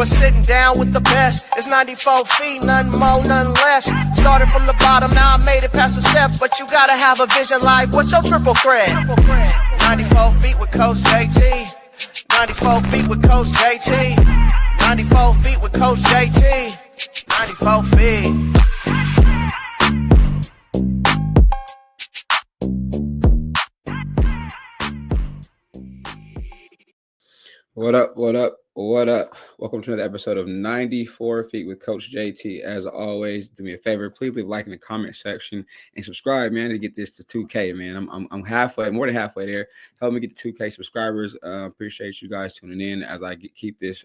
are sitting down with the best. It's 94 feet, nothing more, nothing less. Started from the bottom, now I made it past the steps. But you gotta have a vision like, what's your triple threat? 94 feet with Coach JT. 94 feet with Coach JT. 94 feet with Coach JT. 94 feet. What up, what up, what up? Welcome to another episode of 94 Feet with Coach JT. As always, do me a favor, please leave a like in the comment section and subscribe, man, to get this to 2K, man. I'm halfway, more than halfway there. Help me get to 2K subscribers. Appreciate you guys tuning in as I keep this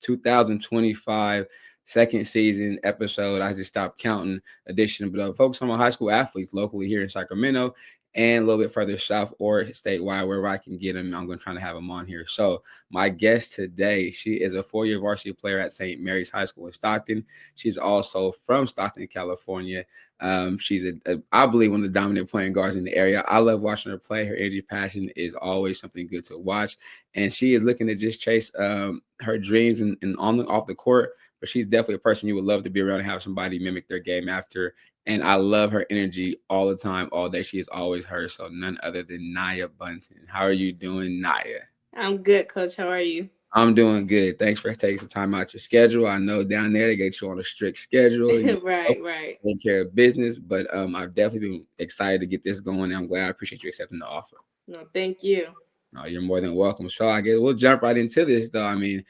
2025 second season episode. I just stopped counting edition, but focus on my high school athletes locally here in Sacramento and a little bit further south or statewide, wherever I can get them. I'm going to try to have them on here. So my guest today, she is a 4-year varsity player at St. Mary's High School in Stockton. She's also from Stockton, California. She's, I believe, one of the dominant point guards in the area. I love watching her play. Her energy, passion is always something good to watch. And she is looking to just chase her dreams and on off the court. But she's definitely a person you would love to be around and have somebody mimic their game after. And I love her energy all the time, all day. She is always her. So none other than Nyah Buntun. How are you doing, Nyah? I'm good, Coach. How are you? I'm doing good. Thanks for taking some time out your schedule. I know down there they get you on a strict schedule. Right. Take care of business. But I've definitely been excited to get this going. And I'm glad. I appreciate you accepting the offer. No, thank you. No, you're more than welcome. So I guess we'll jump right into this, though. I mean,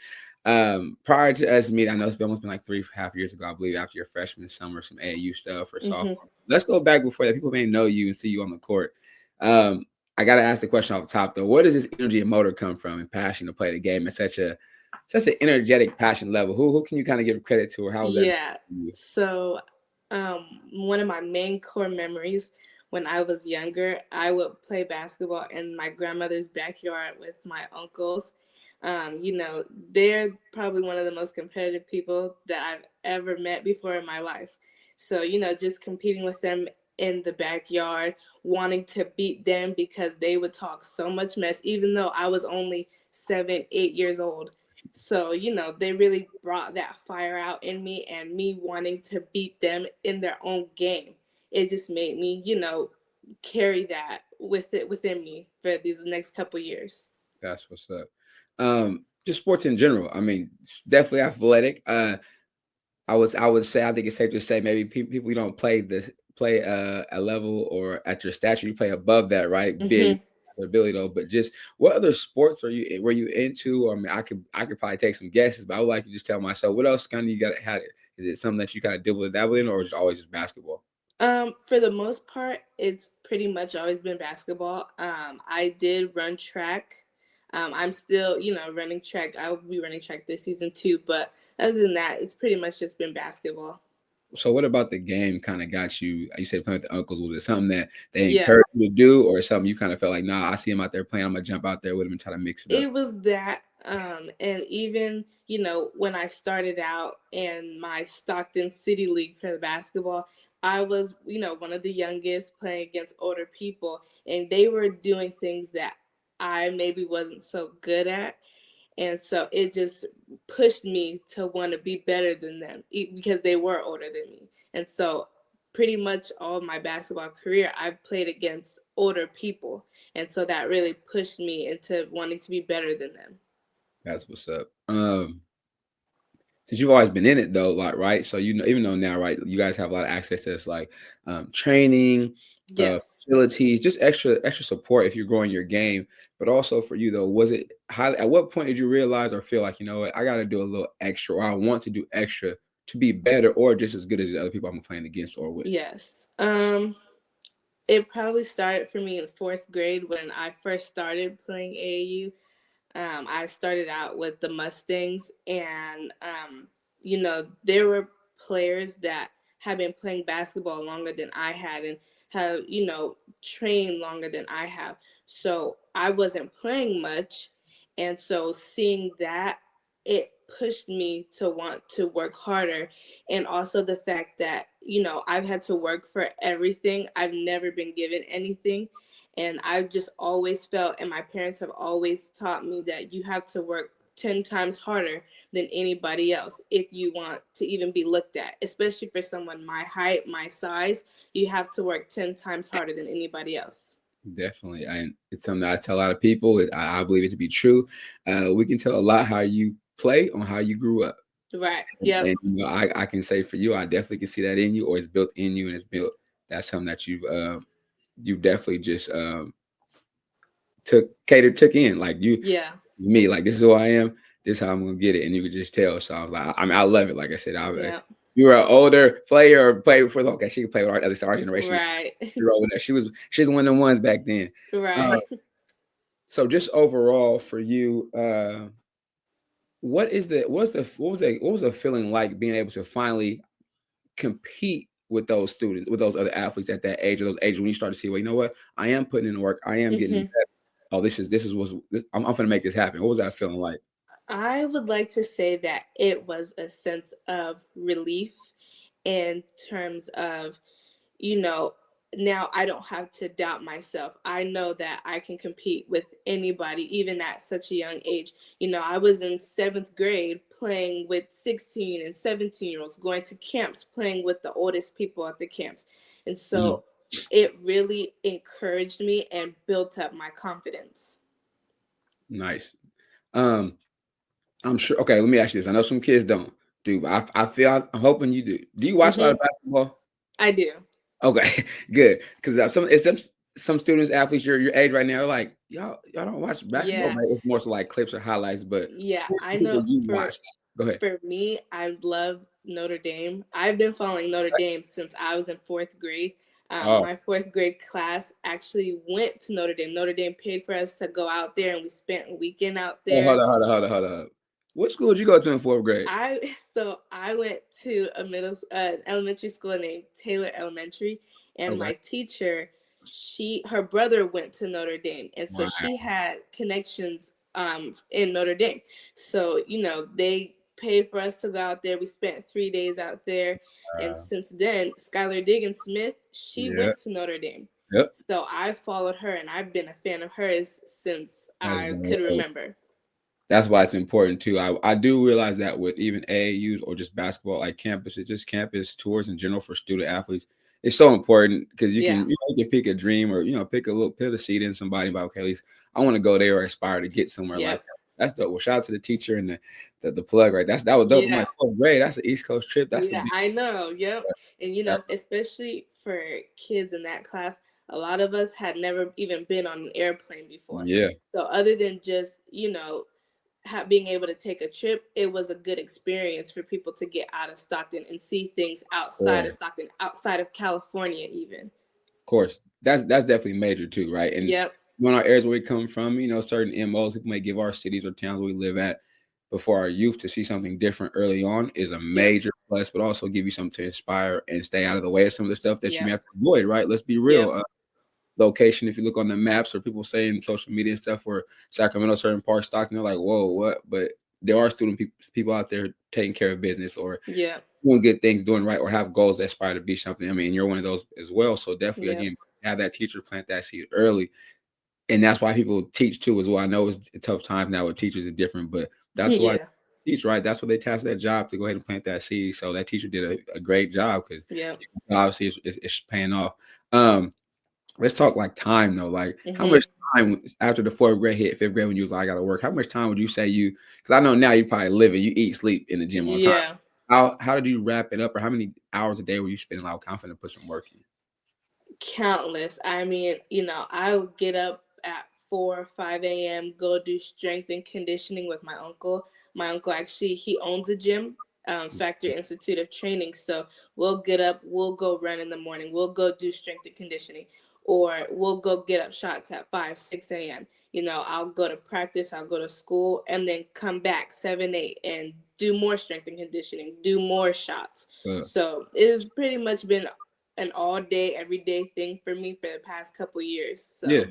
prior to us meeting, I know it's almost been like 3.5 years ago, I believe, after your freshman summer, some AAU stuff or sophomore. Let's go back before that. People may know you and see you on the court. I got to ask the question off the top, though. Where does this energy and motor come from and passion to play the game at such an energetic passion level? Who can you kind of give credit to, or how was that? Yeah. So one of my main core memories when I was younger, I would play basketball in my grandmother's backyard with my uncles. They're probably one of the most competitive people that I've ever met before in my life. So, just competing with them in the backyard, wanting to beat them because they would talk so much mess, even though I was only 7, 8 years old. So, they really brought that fire out in me, and me wanting to beat them in their own game. It just made me, carry that within me for these next couple years. That's what's up. Just sports in general. I mean, it's definitely athletic. I would say, I think it's safe to say maybe people you don't play a level or at your stature, you play above that, right? Big ability though. But just what other sports were you into? I mean, I could probably take some guesses, but I would like to just tell myself what else kind of you got had it. Is it something that you kind of dabble in, or is it always just basketball? For the most part, it's pretty much always been basketball. I did run track. I'm still, running track. I will be running track this season too. But other than that, it's pretty much just been basketball. So what about the game kind of got you? You said playing with the uncles. Was it something that they encouraged you to do, or something you kind of felt like, nah, I see him out there playing, I'm going to jump out there with him and try to mix it up? It was that. And even, when I started out in my Stockton City League for the basketball, I was, one of the youngest playing against older people, and they were doing things that I maybe wasn't so good at. And so it just pushed me to want to be better than them because they were older than me. And so pretty much all of my basketball career, I've played against older people. And so that really pushed me into wanting to be better than them. That's what's up. Since you've always been in it though, like, right? So, even though now, right, you guys have a lot of access to this, like training, facilities, just extra support if you're growing your game. But also for you though, was it at what point did you realize or feel like, you know what, I got to do a little extra, or I want to do extra to be better or just as good as the other people I'm playing against or with? Yes. It probably started for me in 4th grade when I first started playing AAU. I started out with the Mustangs, and, there were players that have been playing basketball longer than I had and have, trained longer than I have. So I wasn't playing much. And so seeing that, it pushed me to want to work harder. And also the fact that, I've had to work for everything. I've never been given anything. And I've just always felt, and my parents have always taught me that you have to work 10 times harder than anybody else if you want to even be looked at, especially for someone my height, my size. You have to work 10 times harder than anybody else. Definitely. And it's something that I tell a lot of people. I believe it to be true. We can tell a lot how you play on how you grew up. Right. Yep. And you know, I can say for you, I definitely can see that in you, or it's built in you, and it's built. That's something that you definitely just took in. Like Yeah. it's me. Like this is who I am. This is how I'm gonna get it, and you could just tell. So I was like, I love it. Like I said, Yeah. you were an older player or played before. Okay, she could play with our generation. Right. She's one of the ones back then. Right. So just overall for you, what was the feeling like being able to finally compete with those students, with those other athletes at that age, or those ages when you start to see, well, you know what, I am putting in the work, I am getting better. Oh, I'm gonna make this happen. What was that feeling like? I would like to say that it was a sense of relief in terms of, now I don't have to doubt myself. I know that I can compete with anybody, even at such a young age. I was in 7th grade playing with 16 and 17-year-olds, going to camps, playing with the oldest people at the camps. And so it really encouraged me and built up my confidence. Nice. I'm sure. Okay, let me ask you this. I know some kids don't do, but I'm hoping you do. Do you watch a lot of basketball? I do. Okay, good. Because some students, athletes your age right now are like, y'all don't watch basketball. Yeah. But it's more so like clips or highlights. But Yeah, I people know. you watch. Go ahead. For me, I love Notre Dame. I've been following Notre Dame since I was in 4th grade. My 4th grade class actually went to Notre Dame. Notre Dame paid for us to go out there, and we spent a weekend out there. Hold on. What school did you go to in 4th grade? I went to an elementary school named Taylor Elementary, and my teacher, her brother went to Notre Dame, and so she had connections in Notre Dame. So they paid for us to go out there. We spent 3 days out there, and since then, Skylar Diggins-Smith, she went to Notre Dame. Yep. So I followed her, and I've been a fan of hers since I could remember. That's why it's important too. I do realize that with even AAUs or just basketball, like campus tours in general for student athletes, it's so important because you can pick a dream or pick a seed in somebody. But okay, at least I want to go there or aspire to get somewhere like that. That's dope. Well, shout out to the teacher and the plug, right? That was dope. My 4th grade. That's an East Coast trip. I know. Yep. And especially for kids in that class, a lot of us had never even been on an airplane before. Yeah. So other than just being able to take a trip, it was a good experience for people to get out of Stockton and see things outside of Stockton, outside of California even. Of course. That's definitely major too, right? And in our areas where we come from, certain MOs people may give our cities or towns where we live at, but for our youth to see something different early on is a major plus, but also give you something to inspire and stay out of the way of some of the stuff that you may have to avoid, right? Let's be real. Location, if you look on the maps or people saying social media and stuff for Sacramento, certain parts, Stockton, they're like, whoa, what? But there are people out there taking care of business or doing good things, doing right, or have goals that aspire to be something. I mean, you're one of those as well. So definitely, again, have that teacher plant that seed early. And that's why people teach too as well. I know it's a tough time now with teachers is different, but that's why teach, right? That's what they tasked that job to go ahead and plant that seed. So that teacher did a great job because obviously it's paying off. Let's talk like time though. Like how much time after the 4th grade hit, 5th grade when you was like, I gotta work, how much time would you say because I know now you probably live it, you eat, sleep in the gym all the time. How did you wrap it up, or how many hours a day were you spending like confident to put some work in? Countless. I mean, I would get up at 4 or 5 a.m., go do strength and conditioning with my uncle. My uncle actually, he owns a gym, Factory Institute of Training. So we'll get up, we'll go run in the morning, we'll go do strength and conditioning, or we'll go get up shots at 5, 6 a.m. I'll go to practice, I'll go to school, and then come back 7, 8 and do more strength and conditioning, do more shots. So it has pretty much been an all day, everyday thing for me for the past couple years. So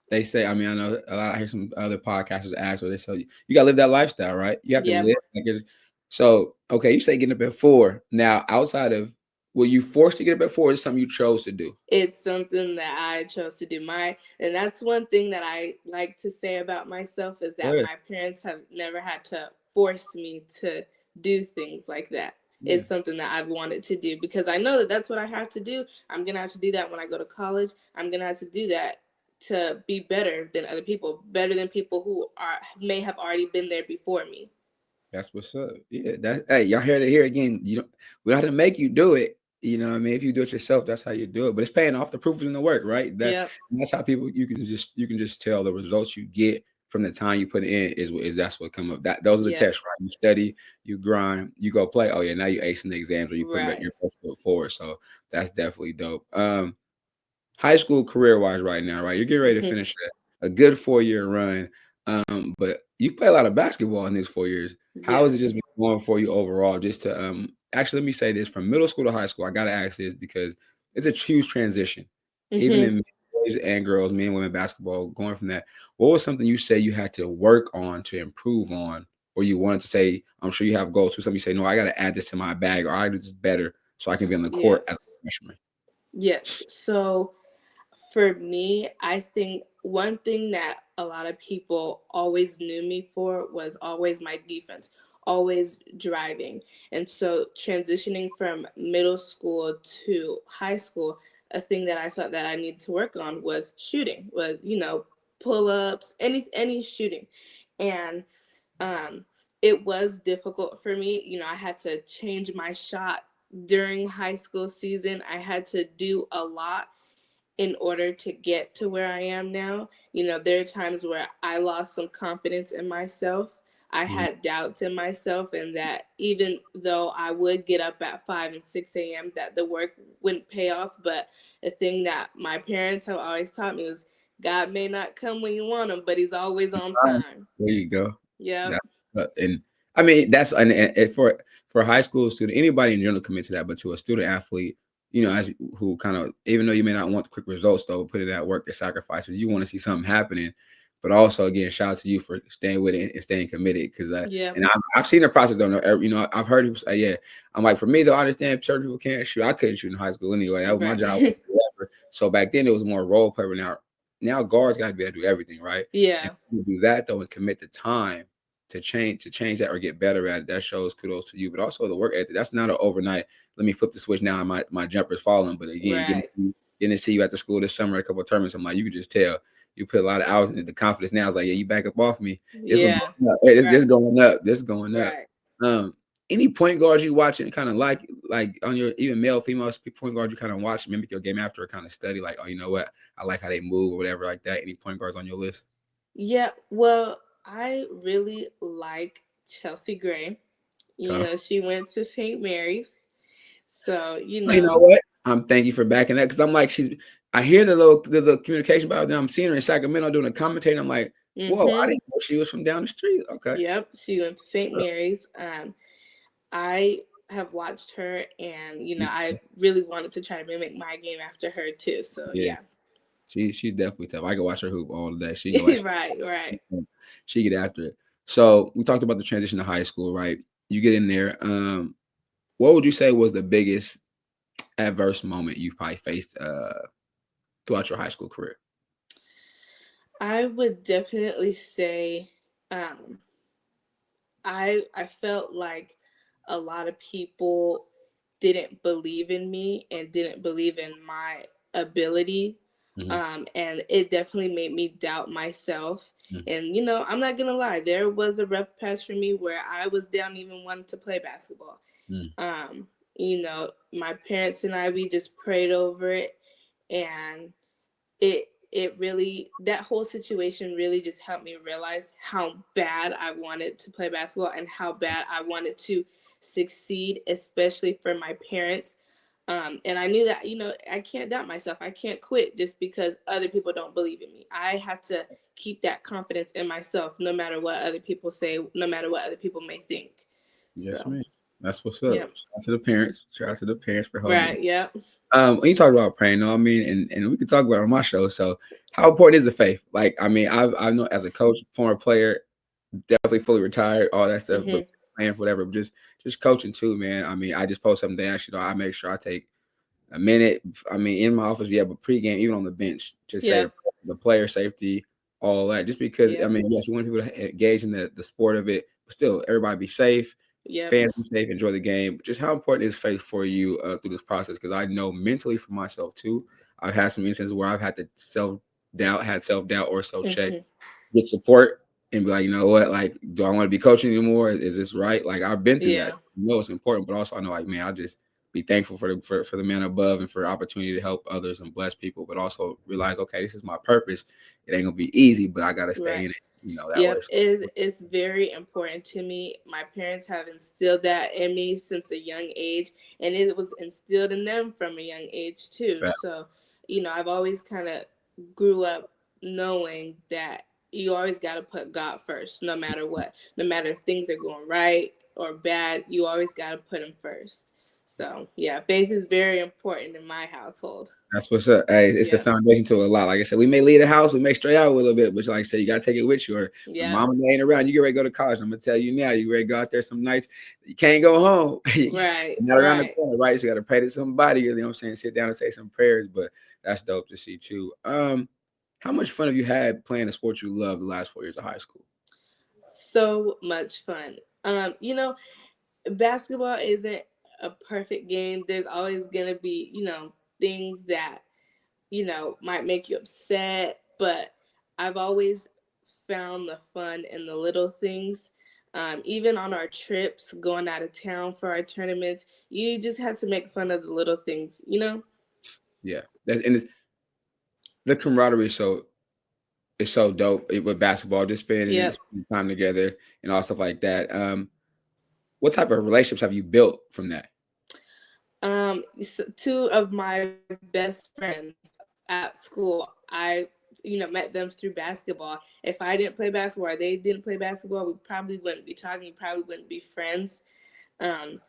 they say, I mean, I know a lot. I hear some other podcasters ask, where they say you gotta live that lifestyle, right? You have to live like it. So okay, you say getting up at 4. Now, outside of were you forced to get up at 4, or is it something you chose to do? It's something that I chose to do. And that's one thing that I like to say about myself is that my parents have never had to force me to do things like that. Yeah. It's something that I've wanted to do because I know that that's what I have to do. I'm going to have to do that when I go to college. I'm going to have to do that to be better than other people, better than people who may have already been there before me. That's what's up. Yeah, hey, y'all heard it here again. We don't have to make you do it. You know what I mean? If you do it yourself, that's how you do it. But it's paying off. The proof is in the work, right? That's how people you can just tell the results you get from the time you put it in is that's what come up. Those are the tests, right? You study, you grind, you go play. Oh yeah, now you acing the exams or you put your best foot forward. So that's definitely dope. High school career wise right now, right? You're getting ready to finish a good 4-year run. But you play a lot of basketball in these 4 years. How has it just been going for you overall? Just to actually, let me say this: from middle school to high school, I gotta ask this because it's a huge transition, even in boys and girls, men and women basketball. Going from that, what was something you say you had to work on to improve on, or you wanted to say? I'm sure you have goals. To something you say, no, I gotta add this to my bag, or I do this better so I can be on the court as a freshman. Yes. So for me, I think one thing that a lot of people always knew me for was always my defense, always driving. And so transitioning from middle school to high school, a thing that I felt that I needed to work on was shooting, was, pull-ups, any shooting. And it was difficult for me. I had to change my shot during high school season. I had to do a lot in order to get to where I am now. There are times where I lost some confidence in myself. I had doubts in myself, and that even though I would get up at 5 and 6 a.m., that the work wouldn't pay off. But the thing that my parents have always taught me was God may not come when you want him, but he's always on time. There you go. Yeah. And I mean, that's and for a high school student, anybody in general commit to that, but to a student athlete, who kind of, even though you may not want quick results, though, put in that work, the sacrifices, you want to see something happening. But also, again, shout out to you for staying with it and staying committed. Because and I've seen the process. Don't know, I've heard people say, yeah. I'm like, for me though, I understand certain people can't shoot. I couldn't shoot in high school anyway. That was my job. So back then it was more role play. But now guards got to be able to do everything, right? Yeah. And you do that though and commit the time to change that or get better at it. That shows kudos to you. But also the work ethic. That's not an overnight. Let me flip the switch now. And my jumper's falling. But again, getting to see you at the school this summer, a couple of tournaments, I'm like, you can just tell. You put a lot of hours into the confidence now. It's like, yeah, you back up off me. This going up. This going up. Any point guards you watching kind of like on your even male, female point guards you kind of watch, mimic your game after, or kind of study like, oh, you know what? I like how they move or whatever like that. Any point guards on your list? Yeah, well, I really like Chelsea Gray. She went to St. Mary's. So, You know what? Thank you for backing that, because I'm like, I hear the little communication about them. I'm seeing her in Sacramento doing a commentating. I'm like, whoa, I didn't know she was from down the street. Okay. Yep, she went to St. Mary's. I have watched her, and I really wanted to try to mimic my game after her too. So yeah. She's definitely tough. I can watch her hoop all day. She go right. She get after it. So we talked about the transition to high school, right? You get in there. What would you say was the biggest adverse moment you've probably faced throughout your high school career? I would definitely say I felt like a lot of people didn't believe in me and didn't believe in my ability. And it definitely made me doubt myself. And, I'm not going to lie, there was a rough patch for me where I was down even wanting to play basketball. My parents and I, we just prayed over it, and it really, that whole situation really just helped me realize how bad I wanted to play basketball and how bad I wanted to succeed, especially for my parents. And I knew that, I can't doubt myself. I can't quit just because other people don't believe in me. I have to keep that confidence in myself, no matter what other people say, no matter what other people may think. Yes, ma'am. That's what's up. Yep. Shout out to the parents. Shout out to the parents for helping. Right. Yeah. When you talk about praying, though, I mean, and we can talk about it on my show. So, how important is the faith? Like, I mean, I know as a coach, former player, definitely fully retired, all that stuff. But playing for whatever, but just coaching too, man. I mean, I just post something actually. I make sure I take a minute. I mean, in my office, yeah, but pregame, even on the bench, to say Yep. the player safety, all that. Just because, I Yep. mean, yes, we want people to engage in the sport of it, but still, everybody be safe, Yep. fans be safe, enjoy the game. Just how important is faith for you through this process? Because I know mentally for myself too, I've had some instances where I've had to self doubt or self check, Mhm. get support, and be like, you know what, like, do I want to be coaching anymore? Is this right? Like, I've been through that. Yeah. So I know it's important, but also I know, like, man, I just be thankful for the man above and for the opportunity to help others and bless people, but also realize, okay, this is my purpose. It ain't gonna be easy, but I gotta stay Right. in it, that way. Yep, it's very important to me. My parents have instilled that in me since a young age, and it was instilled in them from a young age too. Yeah, So, I've always kind of grew up knowing that you always got to put God first, no matter what. No matter if things are going right or bad, you always got to put Him first. So, yeah, faith is very important in my household. that's what's up. Hey, it's a Yep, foundation to a lot. Like I said, we may leave the house, we may stray out a little bit, but like I said, you gotta take it with you. Or when yep, mama ain't around, you get ready to go to college. I'm gonna tell you now, you ready to go out there some nights, you can't go home. You're right, not around the right. corner, right? So you gotta pray to somebody, you know what I'm saying? Sit down and say some prayers, but that's dope to see too. How much fun have you had playing the sport you love the last 4 years of high school? So much fun. Basketball isn't a perfect game. There's always going to be, things that, might make you upset, but I've always found the fun in the little things. Even on our trips, going out of town for our tournaments, you just had to make fun of the little things. Yeah. The camaraderie is so dope with basketball, just Yep. spending time together and all stuff like that. What type of relationships have you built from that? Two of my best friends at school, I met them through basketball. If I didn't play basketball or they didn't play basketball, we probably wouldn't be talking. We probably wouldn't be friends. I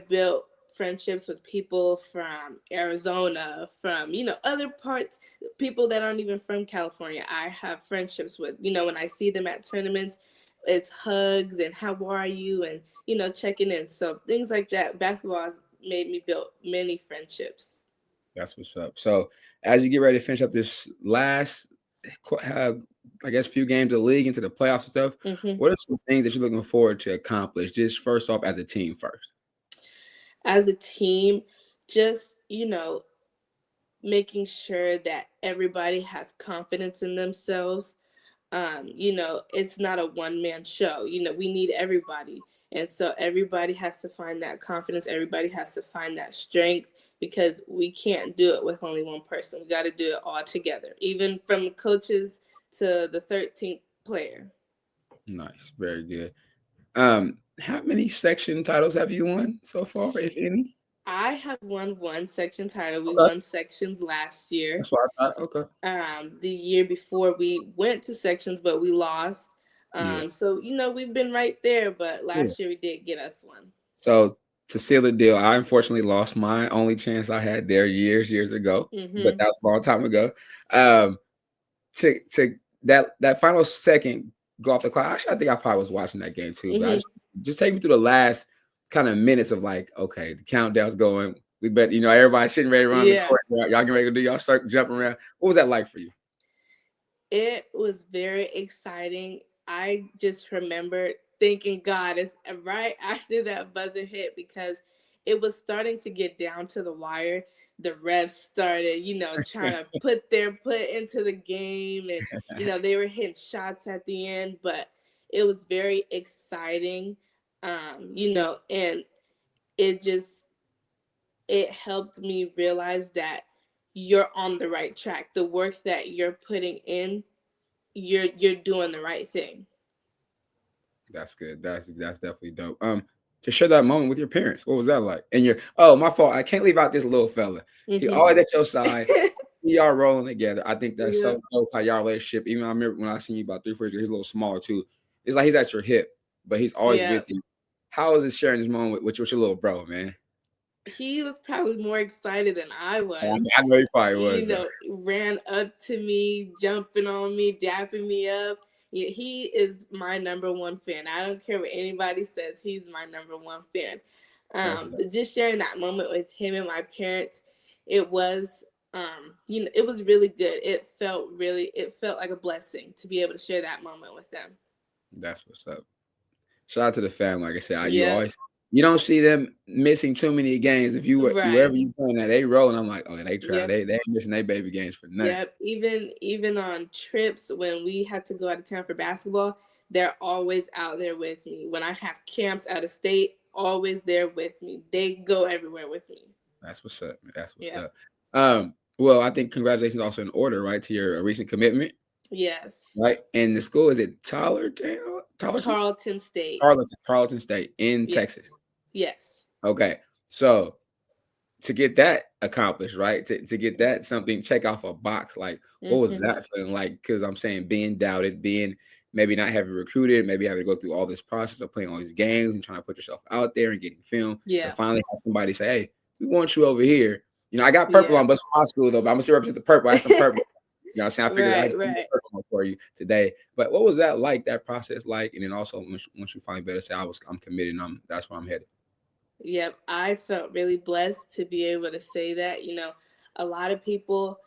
built friendships with people from Arizona, from other parts, people that aren't even from California. I have friendships with. When I see them at tournaments, it's hugs and how are you, and checking in. So things like that. Basketball has made me build many friendships. That's what's up. So as you get ready to finish up this last, I guess, few games of the league into the playoffs and stuff, Hmm. what are some things that you're looking forward to accomplish? Just first off, as a team first. As a team, just making sure that everybody has confidence in themselves. It's not a one-man show. We need everybody. And so everybody has to find that confidence. Everybody has to find that strength, because we can't do it with only one person. We got to do it all together, even from the coaches to the 13th player. Nice, very good. How many section titles have you won so far, if any? I have won one section title. We Okay, won sections last year. that's what I thought. Okay, The year before we went to sections, but we lost. yeah, So we've been right there, but yeah. last year we did get us one. So to seal the deal, I unfortunately lost my only chance I had there years ago, but Hmm. that was a long time ago. Um, to that final second go off the clock. Actually, I think I probably was watching that game too, but Hmm. just take me through the last kind of minutes of, like, okay, the countdown's going. We bet everybody's sitting ready around the Yeah, court. Y'all getting ready to do y'all start jumping around. What was that like for you? it was very exciting. I just remember thinking, God, it's right after that buzzer hit, because it was starting to get down to the wire. The refs started, trying to put their put into the game, and they were hitting shots at the end, but it was very exciting. And it just it helped me realize that you're on the right track. The work that you're putting in, you're doing the right thing. That's good. That's definitely dope. To share that moment with your parents, what was that like? And my fault. I can't leave out this little fella. He Hmm. always at your side. Y'all rolling together. I think that's Yeah, so dope how y'all relationship. Even I remember when I seen you about 3 4 years ago, he's a little smaller too. It's like he's at your hip, but he's always yeah. with you. How is it sharing this moment with your little bro, man? He was probably more excited than I was. I know he probably was though. Ran up to me, jumping on me, dapping me up. He is my number one fan. I don't care what anybody says. He's my number one fan. But just sharing that moment with him and my parents, it was, it was really good. It felt like a blessing to be able to share that moment with them. That's what's up. Shout out to the family. Like I said, you don't see them missing too many games. If you wherever you playing that, they roll, and I'm like, oh, they try. Yep. They ain't missing their baby games for nothing. Yep. Even on trips when we had to go out of town for basketball, they're always out there with me. When I have camps out of state, always there with me. They go everywhere with me. That's what's up. That's what's up. Well, I think congratulations also in order, right, to your recent commitment. Yes. Right. And the school, is it Tarleton State. Tarleton State in Texas. Yes. Okay. So to get that accomplished, right? To get that something, check off a box. Like, what was that feeling like? Because I'm saying being doubted, being maybe not having recruited, maybe having to go through all this process of playing all these games and trying to put yourself out there and getting filmed. Yeah. To finally have somebody say, hey, we want you over here. I got purple on, but it's high school though, but I'm gonna still represent the purple. I have some purple. You know what I'm saying? I figured I'd do purple for you today. But what was that like, that process like? And then also once you finally better say I'm committed and that's where I'm headed. Yep. I felt really blessed to be able to say that. A lot of people,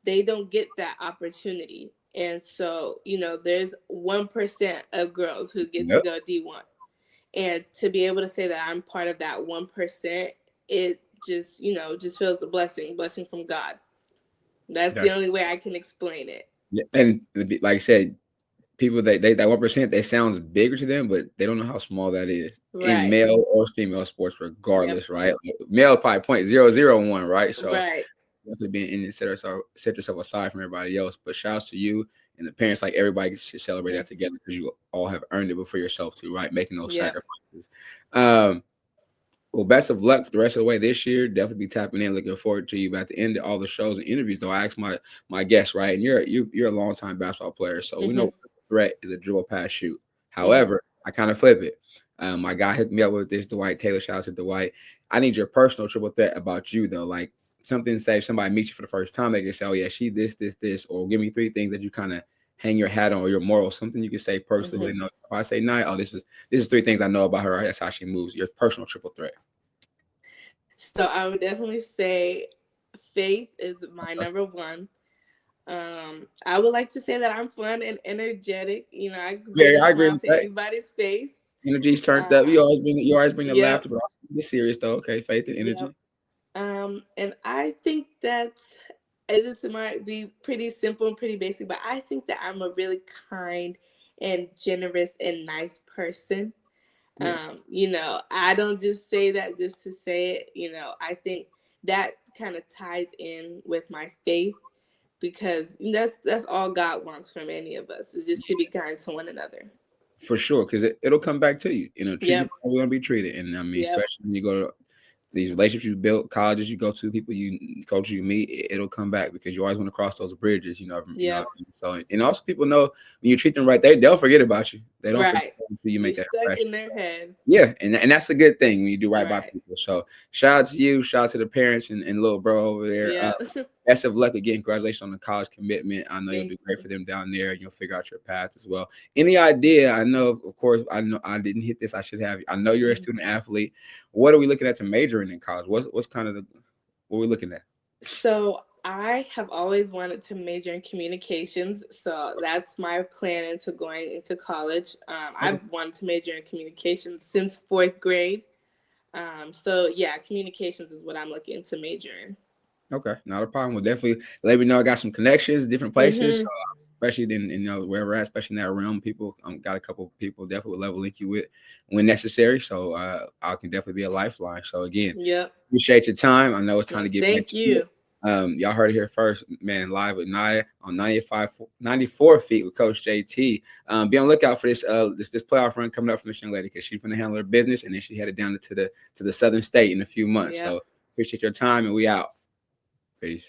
they don't get that opportunity. And so, there's 1% of girls who get to go D1. And to be able to say that I'm part of that 1%, it just feels a blessing from God. That's the only way I can explain it. Yeah, and like I said, people that 1%, that sounds bigger to them, but they don't know how small that is in male or female sports, regardless, right? Like, male probably 0.001, right? So definitely being in it, set yourself aside from everybody else. But shouts to you and the parents. Like, everybody should celebrate that together because you all have earned it for yourself too, right? Making those sacrifices. Well, best of luck for the rest of the way this year. Definitely be tapping in. Looking forward to you. But at the end of all the shows and interviews, though, I asked my guests, right? And you're a longtime basketball player, so we know the threat is a dribble, pass, shoot. However, I kind of flip it. My guy hit me up with this, Dwight Taylor. Shout out to Dwight. I need your personal triple threat about you, though. Like, something, say if somebody meets you for the first time, they can say, oh yeah, she this, or give me 3 things that you kind of hang your hat on, or your morals, something you can say personally. If I say, Nyah, this is 3 things I know about her. That's how she moves. Your personal triple threat. So I would definitely say faith is my number 1. I would like to say that I'm fun and energetic. I agree with that. Anybody's face. Energy's turned up. You always bring the laughter, but also be serious though. Okay, faith and energy. And I think this might be pretty simple and pretty basic, but I think that I'm a really kind and generous and nice person. I don't just say that just to say it. I think that kind of ties in with my faith, because that's all God wants from any of us, is just to be kind to one another. For sure, because it'll come back to you. Treat you how you want to be treated. And especially when you go to these relationships you built, colleges you go to, people coaches you meet, it'll come back, because you always want to cross those bridges, So, and also people know when you treat them right, they'll forget about you. They don't forget until you make that impression in their head. Yeah, and that's a good thing when you do right by people. So shout out to you, shout out to the parents and little bro over there. Yeah. Best of luck again. Congratulations on the college commitment. I know you'll do great for them down there. You'll figure out your path as well. Any idea? I know, of course, I know I didn't hit this. I should have. I know you're a student athlete. What are we looking at to major in college? What's kind of what we're looking at? So I have always wanted to major in communications. So that's my plan into going into college. I've wanted to major in communications since 4th grade. So yeah, communications is what I'm looking to major in. Okay, not a problem. Well, definitely let me know. I got some connections, different places, so, especially in where we're at, especially in that realm. People, got a couple of people definitely will level link you with when necessary. So I can definitely be a lifeline. So again, appreciate your time. I know it's time to get back to you. Y'all heard it here first, man. Live with Nyah on 94 Feet with Coach JT. Be on the lookout for this playoff run coming up from this young lady, because she's going to handle her business, and then she headed down to the Southern State in a few months. So appreciate your time, and we out. Peace.